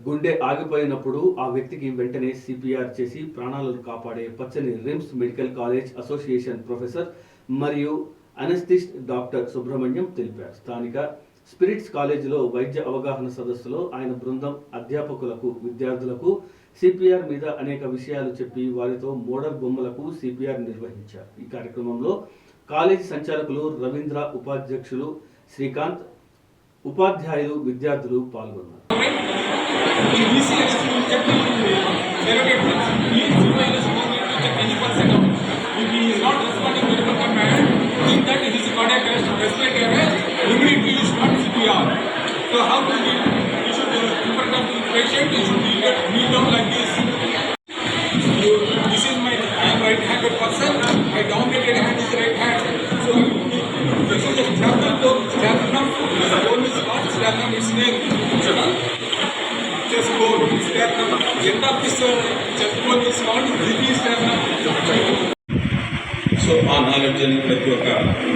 గుండె ఆగిపోయినప్పుడు ఆ వ్యక్తికి వెంటనే సిపిఆర్ చేసి ప్రాణాలను కాపాడే పచ్చని RIMS medical college association professor మరియు అనస్థిస్ట్ డాక్టర్ సుబ్రహ్మణ్యం తెలిపారు. స్థానిక స్పిరిట్స్ కాలేజీలో వైద్య అవగాహన సదస్సులో ఆయన బృందం అధ్యాపకులకు, విద్యార్థులకు సిపిఆర్ మీద అనేక విషయాలు చెప్పి వారితో మోడల్ బొమ్మలకు సిపిఆర్ నిర్వహించారు. ఈ కార్యక్రమంలో కాలేజీ సంచాలకులు రవీంద్ర, ఉపాధ్యక్షులు శ్రీకాంత్, ఉపాధ్యాయులు, విద్యార్థులు పాల్గొన్నారు. So how do we should in front of the patient, you should kneel down like this. So this is my, I am right-handed person, my dominated hand is right hand. So this is a sternum, this bone is called sternum, its name. Chest bone, sternum, end of this chest bone is called sternum. So on knowledge and